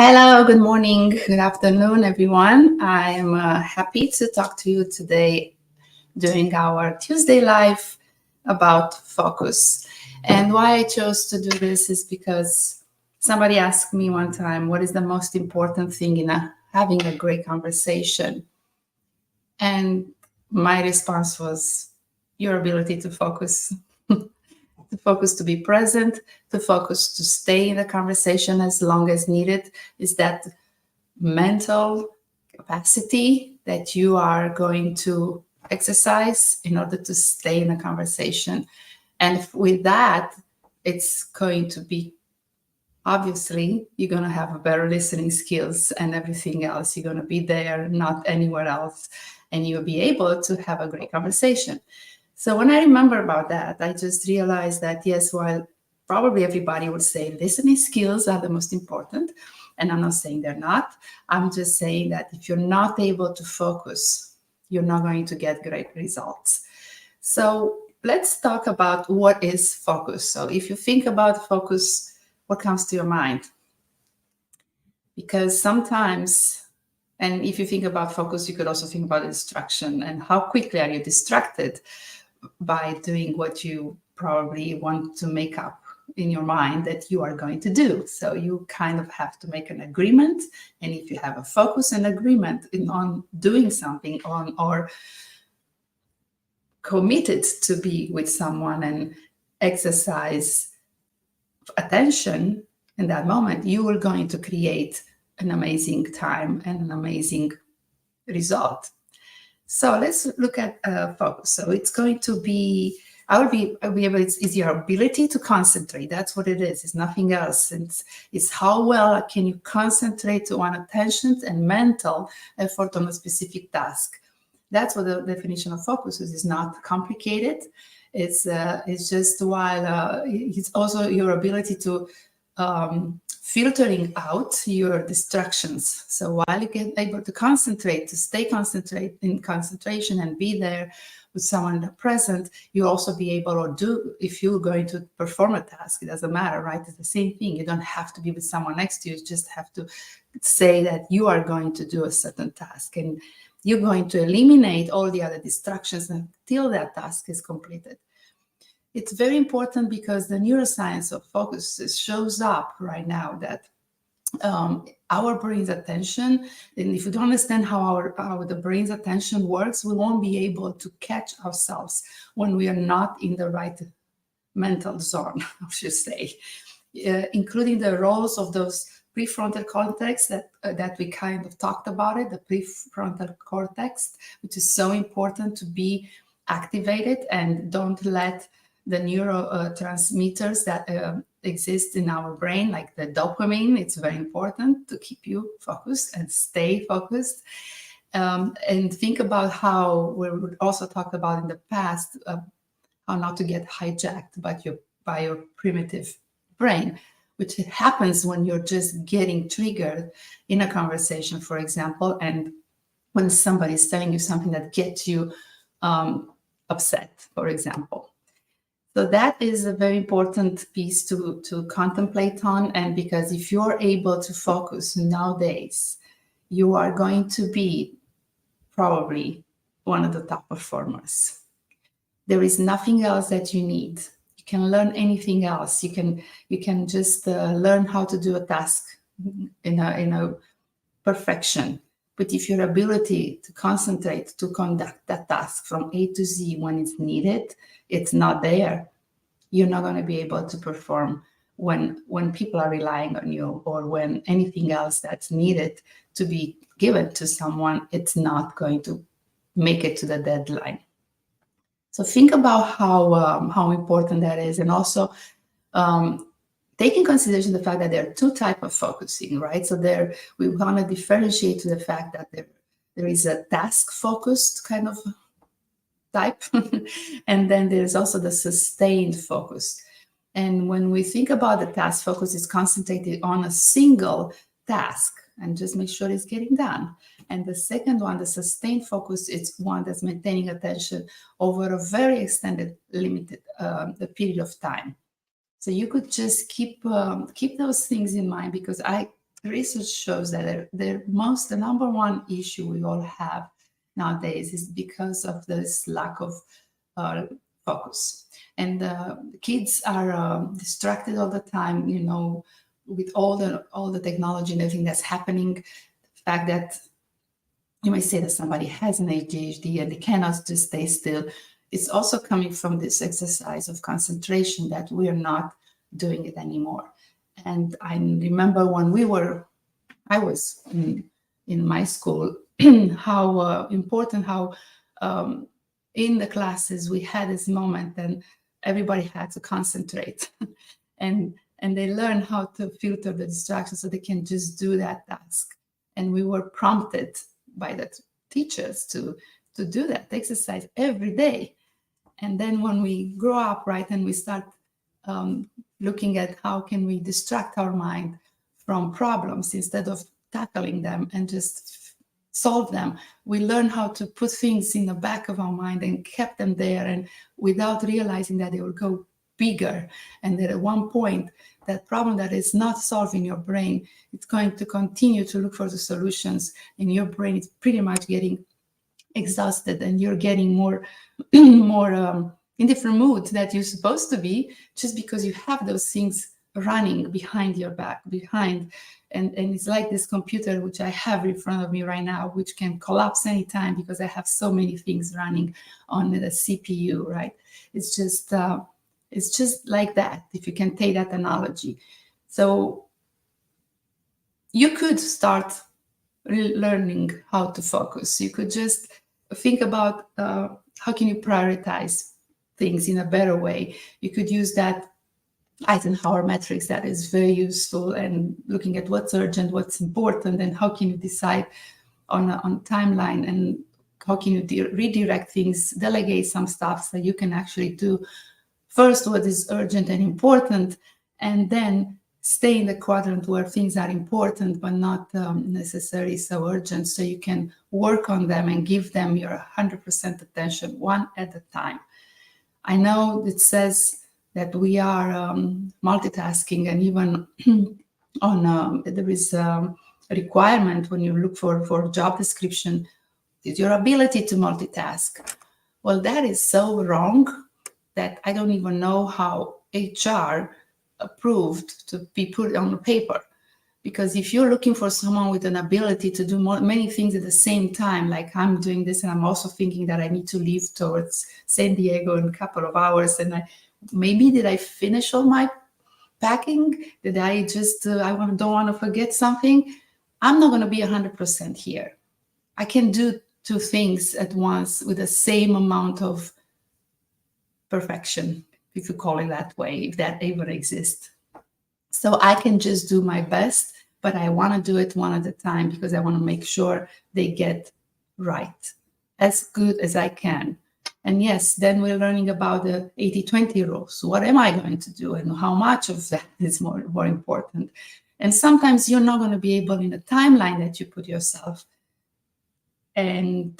Hello, good morning, good afternoon, everyone. I am happy to talk to you today during our Tuesday live about focus. And why I chose to do this is because somebody asked me one time, what is the most important thing in having a great conversation? And my response was your ability to focus. To focus, to be present, to focus, to stay in the conversation as long as needed, is that mental capacity that you are going to exercise in order to stay in a conversation. And with that, it's going to be, obviously, you're going to have better listening skills and everything else. You're going to be there, not anywhere else. And you'll be able to have a great conversation. So when I remember about that, I just realized that, yes, while probably everybody would say listening skills are the most important, and I'm not saying they're not, I'm just saying that if you're not able to focus, you're not going to get great results. So let's talk about what is focus. So if you think about focus, what comes to your mind? Because sometimes, and if you think about focus, you could also think about distraction and how quickly are you distracted by doing what you probably want to make up in your mind that you are going to do. So you kind of have to make an agreement. And if you have a focus and agreement on doing something or committed to be with someone and exercise attention in that moment, you are going to create an amazing time and an amazing result. So let's look at focus. So it's going to be, it's your ability to concentrate. That's what it is. It's nothing else. It's how well can you concentrate on attention and mental effort on a specific task. That's what the definition of focus is. It's not complicated. It's just while it's also your ability to filtering out your distractions. So while you get able to concentrate, to stay concentrate in concentration and be there with someone present, you also be able to do, if you're going to perform a task, it doesn't matter, right? It's the same thing. You don't have to be with someone next to you. You just have to say that you are going to do a certain task and you're going to eliminate all the other distractions until that task is completed. It's very important because the neuroscience of focus shows up right now that our brain's attention, and if we don't understand how the brain's attention works, we won't be able to catch ourselves when we are not in the right mental zone, I should say, including the roles of those prefrontal cortex that we kind of talked about it, the prefrontal cortex, which is so important to be activated, and don't let the neurotransmitters that exist in our brain, like the dopamine, it's very important to keep you focused and stay focused. And think about how we also talked about in the past, how not to get hijacked by your primitive brain, which happens when you're just getting triggered in a conversation, for example, and when somebody's telling you something that gets you upset, for example. So that is a very important piece to contemplate on. And because if you're able to focus nowadays, you are going to be probably one of the top performers. There is nothing else that you need. You can learn anything else. You can just learn how to do a task in a perfection. But if your ability to concentrate, to conduct that task from A to Z when it's needed, it's not there, you're not going to be able to perform when people are relying on you, or when anything else that's needed to be given to someone, it's not going to make it to the deadline. So think about how important that is, and also take in consideration the fact that there are two types of focusing, right? So we want to differentiate to the fact that there is a task-focused kind of type, and then there's also the sustained focus. And when we think about the task focus, it's concentrated on a single task and just make sure it's getting done. And the second one, the sustained focus, it's one that's maintaining attention over a very extended, limited period of time. So you could just keep those things in mind, because I research shows that the number one issue we all have nowadays is because of this lack of focus. And kids are distracted all the time, with all the technology and everything that's happening. The fact that you may say that somebody has an ADHD and they cannot just stay still. It's also coming from this exercise of concentration that we are not doing it anymore. And I remember when I was in my school, how important, how in the classes we had this moment and everybody had to concentrate and they learn how to filter the distractions so they can just do that task. And we were prompted by the teachers to do that exercise every day. And then when we grow up, right, and we start looking at how can we distract our mind from problems instead of tackling them and just solve them, we learn how to put things in the back of our mind and keep them there, and without realizing that they will go bigger, and that at one point that problem that is not solved in your brain, it's going to continue to look for the solutions, and your brain is pretty much getting exhausted, and you're getting more in different mood that you're supposed to be, just because you have those things running behind your back, and it's like this computer which I have in front of me right now, which can collapse anytime because I have so many things running on the CPU, right? It's just like that, if you can take that analogy. So you could start learning how to focus. You could just think about how can you prioritize things in a better way. You could use that Eisenhower matrix that is very useful, and looking at what's urgent, what's important, and how can you decide on a timeline, and how can you redirect things, delegate some stuff so you can actually do first what is urgent and important, and then stay in the quadrant where things are important but not necessarily so urgent, so you can work on them and give them your 100% attention one at a time. I know it says that we are multitasking, and even on there is a requirement when you look for job description, is your ability to multitask. Well, that is so wrong that I don't even know how HR approved to be put on the paper. Because if you're looking for someone with an ability to do many things at the same time, like I'm doing this and I'm also thinking that I need to leave towards San Diego in a couple of hours, and did I finish all my packing? Did I just, don't want to forget something? I'm not going to be 100% here. I can do two things at once with the same amount of perfection, if you call it that way, if that even exists. So I can just do my best, but I want to do it one at a time because I want to make sure they get right as good as I can. And yes, then we're learning about the 80-20 rule. So what am I going to do, and how much of that is more important? And sometimes you're not going to be able, in the timeline that you put yourself, and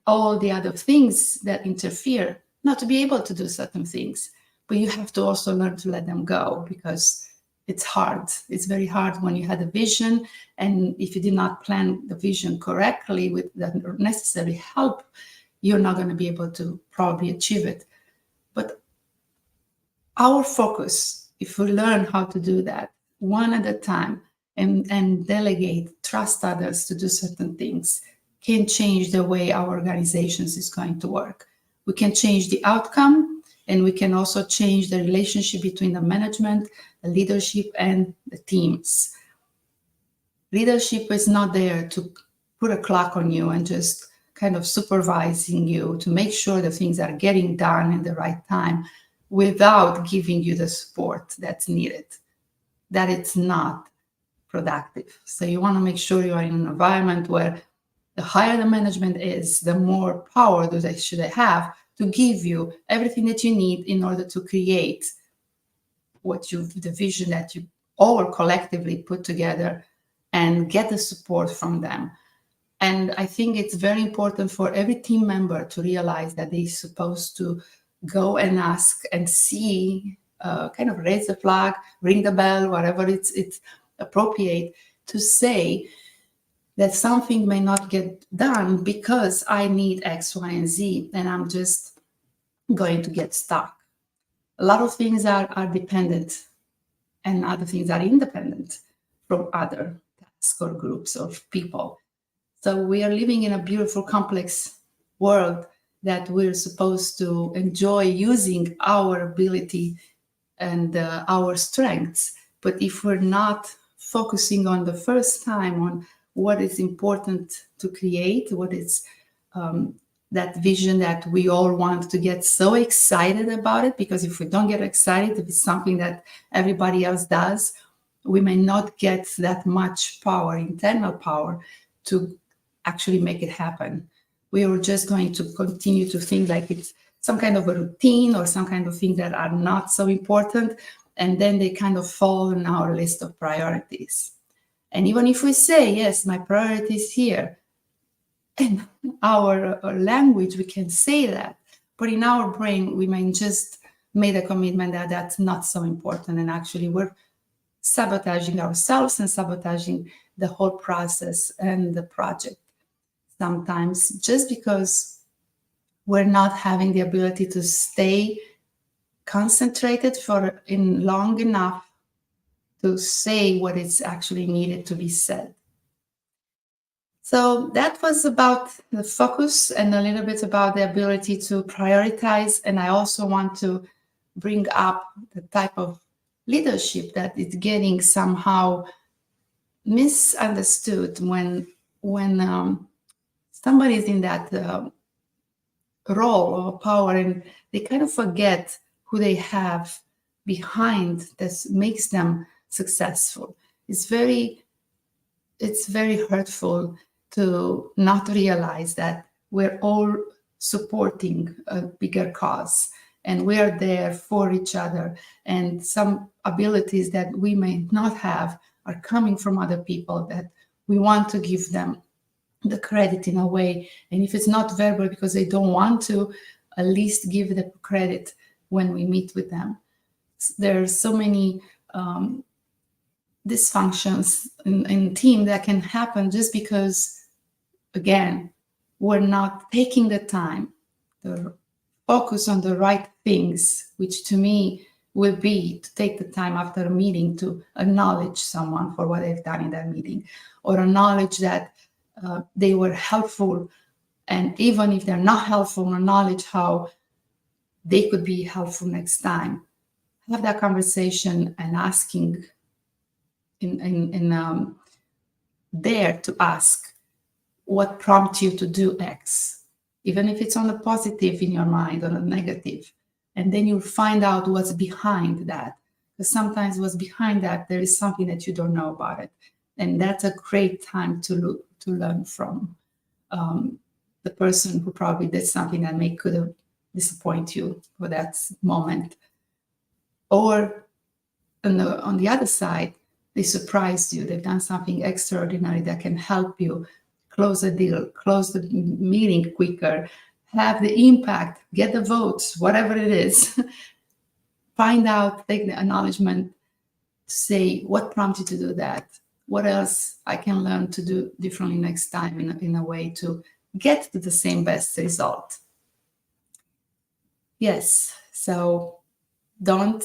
all the other things that interfere, not to be able to do certain things. But you have to also learn to let them go, because it's hard. It's very hard when you had a vision, and if you did not plan the vision correctly with the necessary help, you're not going to be able to probably achieve it. But our focus, if we learn how to do that one at a time, and delegate, trust others to do certain things, can change the way our organizations is going to work. We can change the outcome, and we can also change the relationship between the management, the leadership, and the teams. Leadership is not there to put a clock on you and just kind of supervising you to make sure that things are getting done in the right time without giving you the support that's needed. That it's not productive. So you want to make sure you are in an environment where the higher the management is, the more power should they have to give you everything that you need in order to create the vision that you all collectively put together, and get the support from them. And I think it's very important for every team member to realize that they're supposed to go and ask and see, kind of raise the flag, ring the bell, whatever it's appropriate, to say that something may not get done because I need X, Y, and Z, and I'm just going to get stuck. A lot of things are dependent, and other things are independent from other tasks or groups of people. So we are living in a beautiful, complex world that we're supposed to enjoy using our ability and our strengths. But if we're not focusing on the first time on what is important to create, what is that vision that we all want to get so excited about it, because if we don't get excited, if it's something that everybody else does, we may not get that much power, internal power, to actually make it happen. We are just going to continue to think like it's some kind of a routine or some kind of things that are not so important, and then they kind of fall on our list of priorities. And even if we say, yes, my priority is here, in our language, we can say that, but in our brain, we may just made a commitment that that's not so important, and actually we're sabotaging ourselves and sabotaging the whole process and the project sometimes, just because we're not having the ability to stay concentrated for in long enough to say what is actually needed to be said. So that was about the focus and a little bit about the ability to prioritize. And I also want to bring up the type of leadership that is getting somehow misunderstood when somebody is in that role of power, and they kind of forget who they have behind that makes them successful. It's very hurtful to not realize that we're all supporting a bigger cause, and we are there for each other, and some abilities that we may not have are coming from other people that we want to give them the credit in a way. And if it's not verbal because they don't want to, at least give the credit when we meet with them. There are so many dysfunctions in team that can happen just because, again, we're not taking the time to focus on the right things, which to me will be to take the time after a meeting to acknowledge someone for what they've done in that meeting, or acknowledge that they were helpful, and even if they're not helpful, acknowledge how they could be helpful next time. Have that conversation and asking there to ask what prompts you to do X, even if it's on the positive in your mind or the negative. And then you'll find out what's behind that. Because sometimes what's behind that, there is something that you don't know about it. And that's a great time to learn from the person who probably did something that could have disappointed you for that moment. Or on the other side, they surprised you. They've done something extraordinary that can help you close a deal, close the meeting quicker, have the impact, get the votes, whatever it is. Find out, take the acknowledgement, say what prompted you to do that. What else I can learn to do differently next time in a way to get to the same best result. Yes, so don't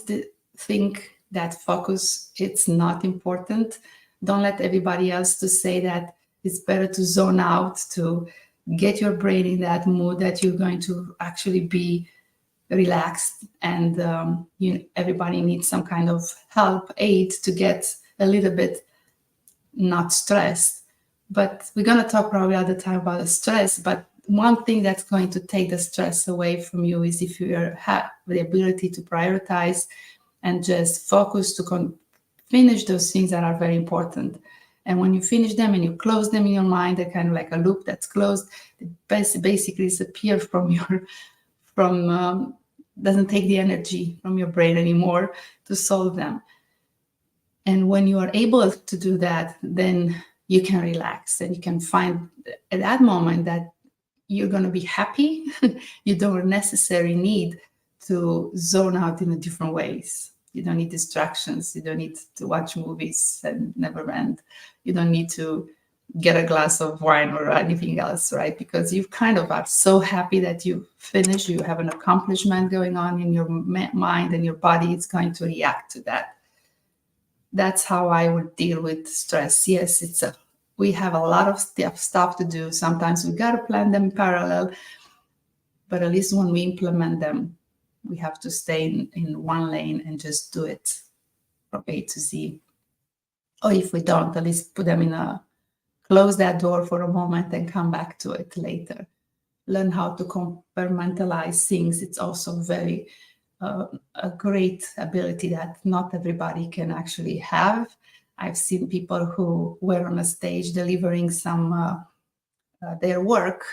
think that focus, it's not important. Don't let everybody else to say that it's better to zone out, to get your brain in that mood that you're going to actually be relaxed, and everybody needs some kind of help, aid to get a little bit not stressed. But we're going to talk probably all the time about the stress, but one thing that's going to take the stress away from you is if you have the ability to prioritize and just focus to finish those things that are very important. And when you finish them and you close them in your mind, they're kind of like a loop that's closed. It basically disappear doesn't take the energy from your brain anymore to solve them. And when you are able to do that, then you can relax, and you can find at that moment that you're going to be happy. You don't necessarily need to zone out in different ways. You don't need distractions. You don't need to watch movies and never end. You don't need to get a glass of wine or anything else, right? Because you kind of are so happy that you finish, you have an accomplishment going on in your mind, and your body is going to react to that. That's how I would deal with stress. Yes, we have a lot of stuff to do. Sometimes we got to plan them in parallel, but at least when we implement them, we have to stay in one lane and just do it from A to Z. Or if we don't, at least put them close that door for a moment and come back to it later. Learn how to compartmentalize things. It's also very a great ability that not everybody can actually have. I've seen people who were on a stage delivering their work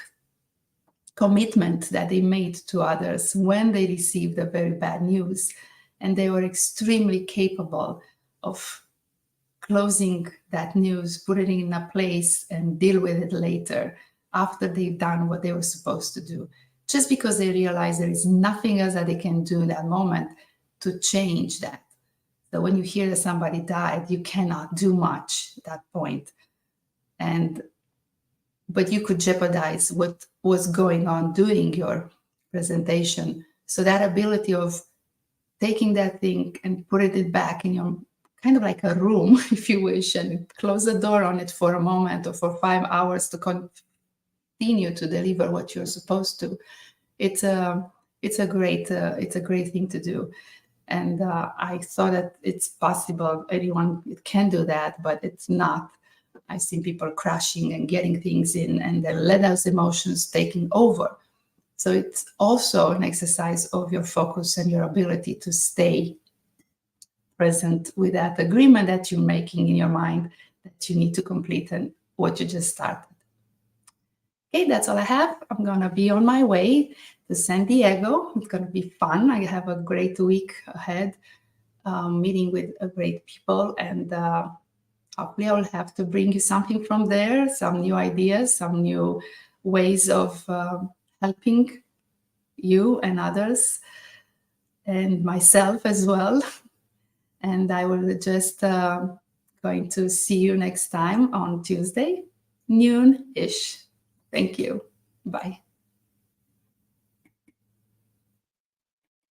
commitment that they made to others when they received the very bad news, and they were extremely capable of closing that news, put it in a place and deal with it later after they've done what they were supposed to do, just because they realize there is nothing else that they can do in that moment to change that. So when you hear that somebody died, you cannot do much at that point. But you could jeopardize what was going on during your presentation. So that ability of taking that thing and putting it back in your kind of like a room, if you wish, and close the door on it for a moment or for 5 hours to continue to deliver what you're supposed to. It's a great thing to do. And I thought that it's possible anyone can do that, but it's not. I've seen people crashing and getting things in, and they let those emotions taking over. So it's also an exercise of your focus and your ability to stay present with that agreement that you're making in your mind that you need to complete and what you just started. Okay, that's all I have. I'm going to be on my way to San Diego. It's going to be fun. I have a great week ahead, meeting with great people, and hopefully I will have to bring you something from there, some new ideas, some new ways of helping you and others and myself as well. And I will just going to see you next time on Tuesday, noon-ish. Thank you. Bye.